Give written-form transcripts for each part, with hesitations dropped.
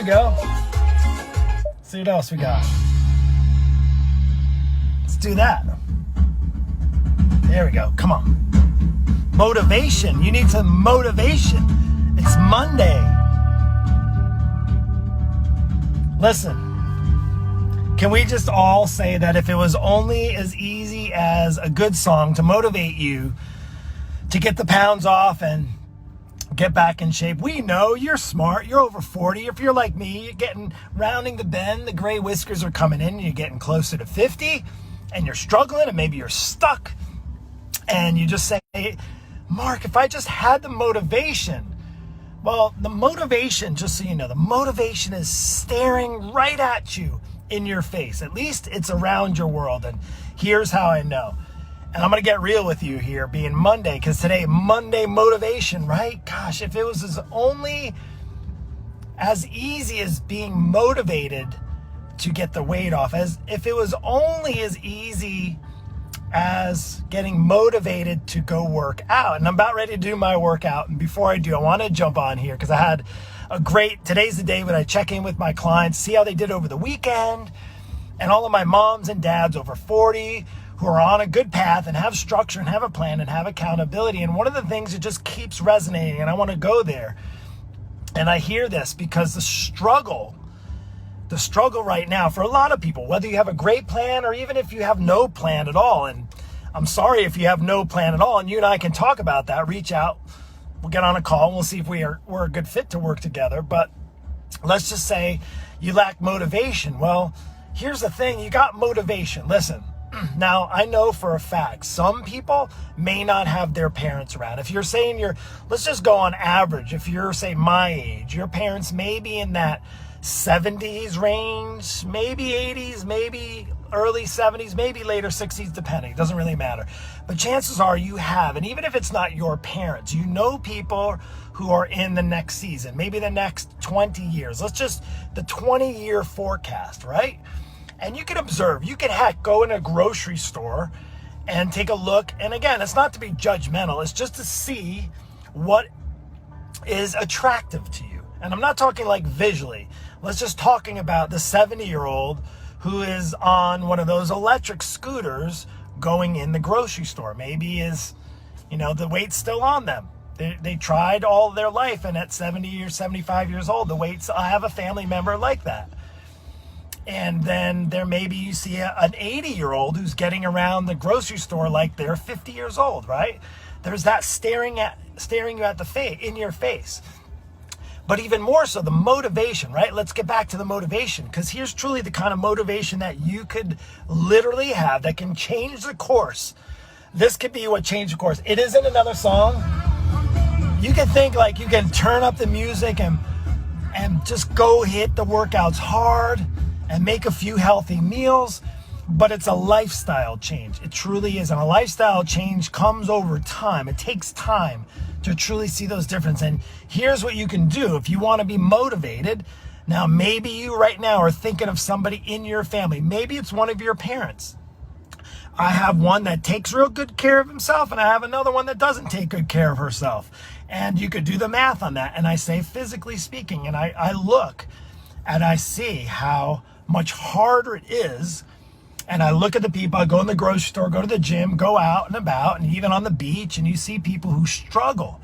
we go. Let's see what else we got. Let's do that. There we go. Come on. Motivation. You need some motivation. It's Monday. Listen, can we just all say that if it was only as easy as a good song to motivate you to get the pounds off and get back in shape? We know you're smart. You're over 40. If you're like me, you're getting rounding the bend. The gray whiskers are coming in and you're getting closer to 50 and you're struggling and maybe you're stuck. And you just say, Mark, if I just had the motivation. Well, the motivation, just so you know, the motivation is staring right at you in your face. At least it's around your world. And here's how I know. And I'm going to get real with you here, being Monday, because today, Monday motivation, right? Gosh, if it was only as easy as being motivated to get the weight off, as if it was only as easy as getting motivated to go work out. And I'm about ready to do my workout. And before I do, I want to jump on here because I had today's the day when I check in with my clients, see how they did over the weekend, and all of my moms and dads over 40 who are on a good path and have structure and have a plan and have accountability. And one of the things that just keeps resonating, and I want to go there, and I hear this because the struggle right now for a lot of people, whether you have a great plan or even if you have no plan at all, and I'm sorry if you have no plan at all, and you and I can talk about that, reach out, we'll get on a call, and we'll see if we're a good fit to work together. But let's just say you lack motivation. Well, here's the thing, you got motivation. Listen, now I know for a fact, some people may not have their parents around. If you're saying let's just go on average, if you're, say, my age, your parents may be in that 70s range, maybe 80s, maybe early 70s, maybe later 60s, depending. It doesn't really matter. But chances are you have, and even if it's not your parents, you know people who are in the next season, maybe the next 20 years. Let's just, the 20-year forecast, right? And you can observe, you can go in a grocery store and take a look. And again, it's not to be judgmental. It's just to see what is attractive to you. And I'm not talking like visually. Let's just talking about the 70-year-old who is on one of those electric scooters going in the grocery store. Maybe the weight's still on them. They tried all their life, and at 70 or 75 years old, the weight's, I have a family member like that. And then maybe you see an 80-year-old who's getting around the grocery store like they're 50 years old, right? There's that staring you at in your face. But even more so, the motivation, right? Let's get back to the motivation, because here's truly the kind of motivation that you could literally have that can change the course. This could be what changed the course. It isn't another song. You can think like you can turn up the music and just go hit the workouts hard and make a few healthy meals, but it's a lifestyle change. It truly is. And a lifestyle change comes over time. It takes time to truly see those differences. And here's what you can do if you want to be motivated. Now, maybe you right now are thinking of somebody in your family. Maybe it's one of your parents. I have one that takes real good care of himself, and I have another one that doesn't take good care of herself. And you could do the math on that. And I say, physically speaking, and I look and I see how much harder it is. And I look at the people, I go in the grocery store, go to the gym, go out and about, and even on the beach, and you see people who struggle.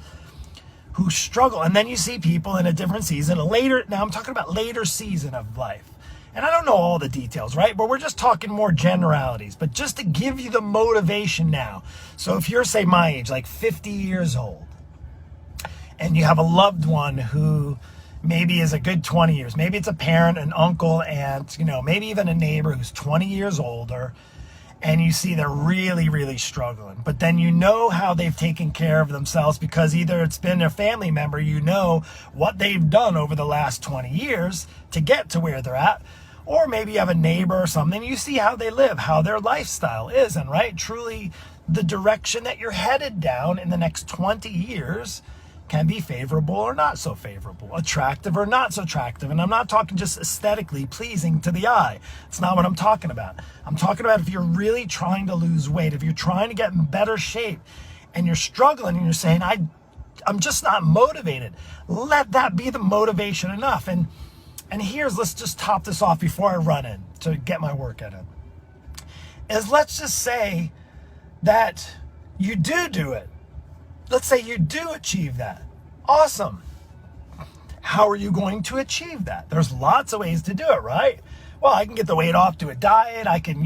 And then you see people in a different season, now I'm talking about later season of life. And I don't know all the details, right? But we're just talking more generalities. But just to give you the motivation now. So if you're, say, my age, like 50 years old, and you have a loved one who maybe is a good 20 years. Maybe it's a parent, an uncle, aunt, maybe even a neighbor who's 20 years older, and you see they're really, really struggling. But then you know how they've taken care of themselves because either it's been their family member, what they've done over the last 20 years to get to where they're at, or maybe you have a neighbor or something, you see how they live, how their lifestyle is, and right, truly the direction that you're headed down in the next 20 years can be favorable or not so favorable, attractive or not so attractive. And I'm not talking just aesthetically pleasing to the eye. It's not what I'm talking about. I'm talking about if you're really trying to lose weight, if you're trying to get in better shape and you're struggling and you're saying, I'm just not motivated. Let that be the motivation enough. And and let's just top this off before I run in to get my workout in, is let's just say that you do it. Let's say you do achieve that. Awesome. How are you going to achieve that? There's lots of ways to do it, right? Well, I can get the weight off to a diet. I can,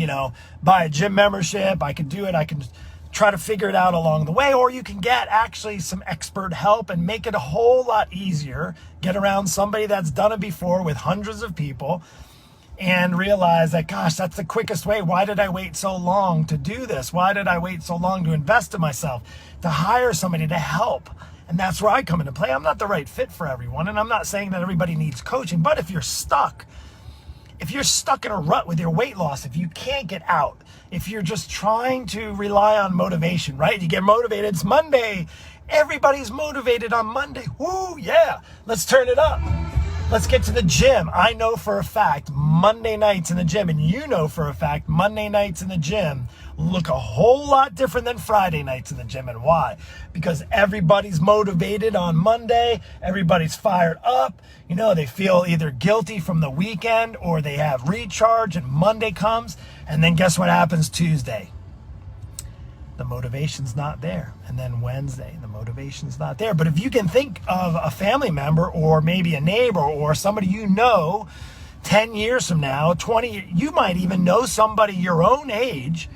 buy a gym membership. I can do it. I can try to figure it out along the way. Or you can get actually some expert help and make it a whole lot easier. Get around somebody that's done it before with hundreds of people and realize that, gosh, that's the quickest way. Why did I wait so long to do this? Why did I wait so long to invest in myself, to hire somebody to help? And that's where I come into play. I'm not the right fit for everyone. And I'm not saying that everybody needs coaching, but if you're stuck in a rut with your weight loss, if you can't get out, if you're just trying to rely on motivation, right? You get motivated. It's Monday. Everybody's motivated on Monday. Woo, yeah. Let's turn it up. Let's get to the gym. I know for a fact Monday nights in the gym, and you know for a fact Monday nights in the gym look a whole lot different than Friday nights in the gym. And why? Because everybody's motivated on Monday. Everybody's fired up. They feel either guilty from the weekend or they have recharge, and Monday comes, and then guess what happens Tuesday? The motivation's not there. And then Wednesday, the motivation's not there. But if you can think of a family member or maybe a neighbor or somebody 10 years from now, 20, you might even know somebody your own age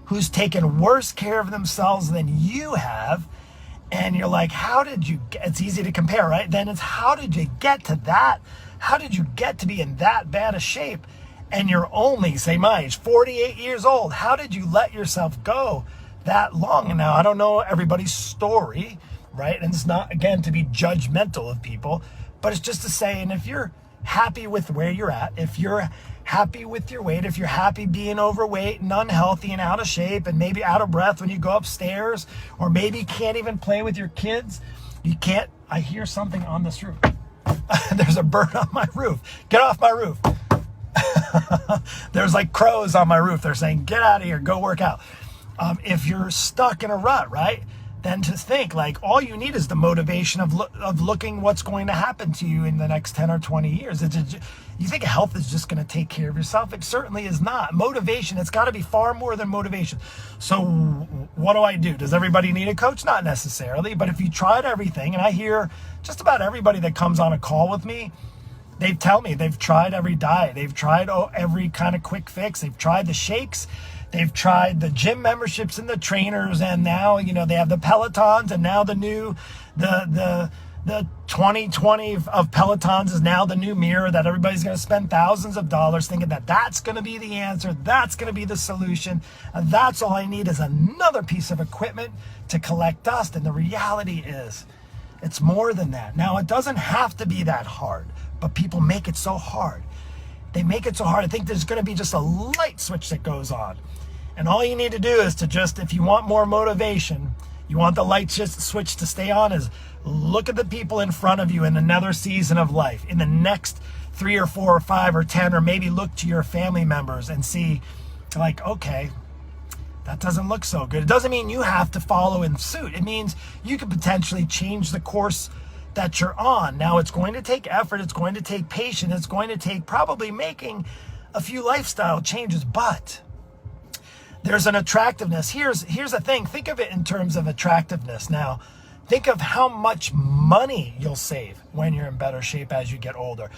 who's taken worse care of themselves than you have. And you're like, it's easy to compare, right? Then it's, how did you get to that? How did you get to be in that bad a shape? And you're only, say my age, 48 years old. How did you let yourself go that long? And now I don't know everybody's story, right? And it's not, again, to be judgmental of people, but it's just to say, and if you're happy with where you're at, if you're happy with your weight, if you're happy being overweight and unhealthy and out of shape and maybe out of breath when you go upstairs, or maybe you can't even play with your kids, I hear something on this roof. There's a bird on my roof. Get off my roof. There's like crows on my roof. They're saying, get out of here, go work out. If you're stuck in a rut, right, then to think like all you need is the motivation of looking what's going to happen to you in the next 10 or 20 years. You think health is just going to take care of yourself? It certainly is not. Motivation, it's got to be far more than motivation. So what do I do? Does everybody need a coach? Not necessarily, but if you tried everything, and I hear just about everybody that comes on a call with me, they tell me they've tried every diet. They've tried every kind of quick fix. They've tried the shakes. They've tried the gym memberships and the trainers, and now, they have the Pelotons, and now the 2020 of Pelotons is now the new mirror that everybody's going to spend thousands of dollars thinking that that's going to be the answer. That's going to be the solution. And that's all I need is another piece of equipment to collect dust. And the reality is it's more than that. Now, it doesn't have to be that hard, but people make it so hard. They make it so hard. I think there's going to be just a light switch that goes on. And all you need to do is to just, if you want more motivation, you want the light switch to stay on, is look at the people in front of you in another season of life, in the next 3 or 4 or 5 or 10, or maybe look to your family members and see like, okay, that doesn't look so good. It doesn't mean you have to follow in suit. It means you could potentially change the course that you're on. Now, it's going to take effort. It's going to take patience. It's going to take probably making a few lifestyle changes, but there's an attractiveness. Here's the thing. Think of it in terms of attractiveness. Now, think of how much money you'll save when you're in better shape as you get older.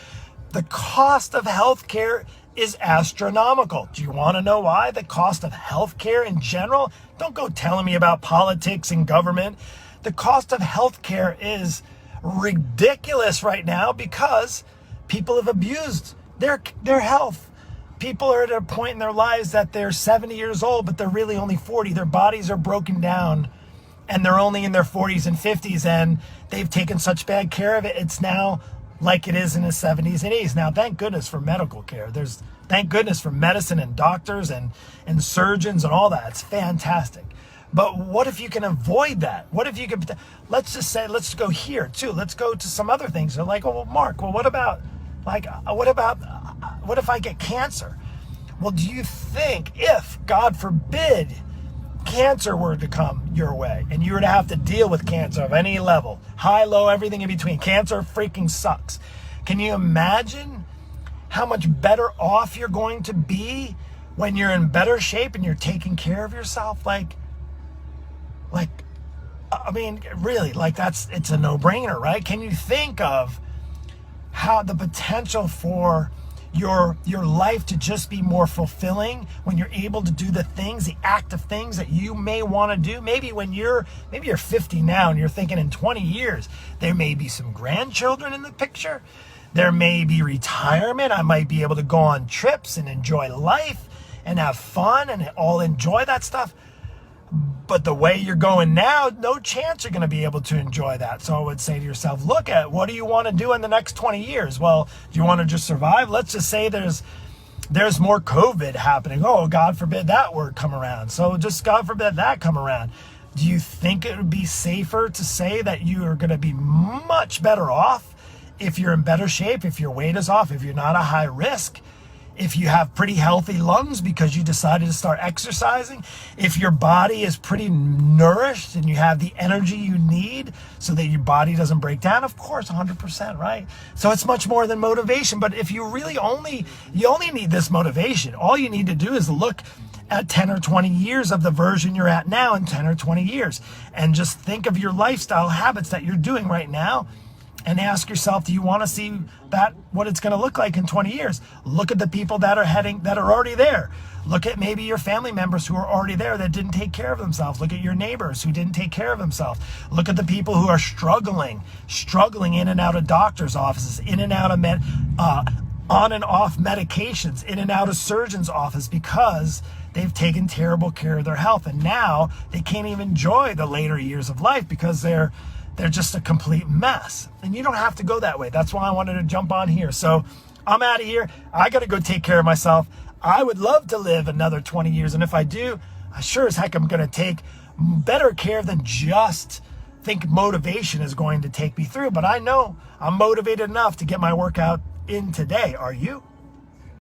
The cost of healthcare is astronomical. Do you want to know why? The cost of healthcare in general? Don't go telling me about politics and government. The cost of healthcare is ridiculous right now because people have abused their health. People are at a point in their lives that they're 70 years old, but they're really only 40. Their bodies are broken down and they're only in their 40s and 50s, and they've taken such bad care of it. It's now like it is in the 70s and 80s. Now, thank goodness for medical care. Thank goodness for medicine and doctors and surgeons and all that. It's fantastic. But what if you can avoid that? What if you can, let's go here too. Let's go to some other things. They're like, oh, well, Mark, well, what if I get cancer? Well, do you think if, God forbid, cancer were to come your way and you were to have to deal with cancer of any level, high, low, everything in between, cancer freaking sucks. Can you imagine how much better off you're going to be when you're in better shape and you're taking care of yourself? I mean, really, like it's a no-brainer, right? Can you think of how the potential for your life to just be more fulfilling when you're able to do the active things that you may want to do? Maybe you're 50 now and you're thinking in 20 years, there may be some grandchildren in the picture. There may be retirement. I might be able to go on trips and enjoy life and have fun and all enjoy that stuff. But the way you're going now, no chance you're going to be able to enjoy that. So I would say to yourself, look at what do you want to do in the next 20 years? Well, do you want to just survive? Let's just say there's more COVID happening. Oh, God forbid that word come around. So just God forbid that come around. Do you think it would be safer to say that you are going to be much better off if you're in better shape, if your weight is off, if you're not a high risk, if you have pretty healthy lungs because you decided to start exercising, if your body is pretty nourished and you have the energy you need so that your body doesn't break down? Of course, 100%, right? So it's much more than motivation. But if you really only need this motivation, all you need to do is look at 10 or 20 years of the version you're at now in 10 or 20 years and just think of your lifestyle habits that you're doing right now. And ask yourself, do you want to see what it's going to look like in 20 years? Look at the people that are already there. Look at maybe your family members who are already there that didn't take care of themselves. Look at your neighbors who didn't take care of themselves. Look at the people who are struggling in and out of doctor's offices, in and out of on and off medications, in and out of surgeon's office because they've taken terrible care of their health. And now they can't even enjoy the later years of life because they're just a complete mess. And you don't have to go that way. That's why I wanted to jump on here. So I'm out of here. I got to go take care of myself. I would love to live another 20 years. And if I do, I sure as heck I'm going to take better care than just think motivation is going to take me through. But I know I'm motivated enough to get my workout in today. Are you?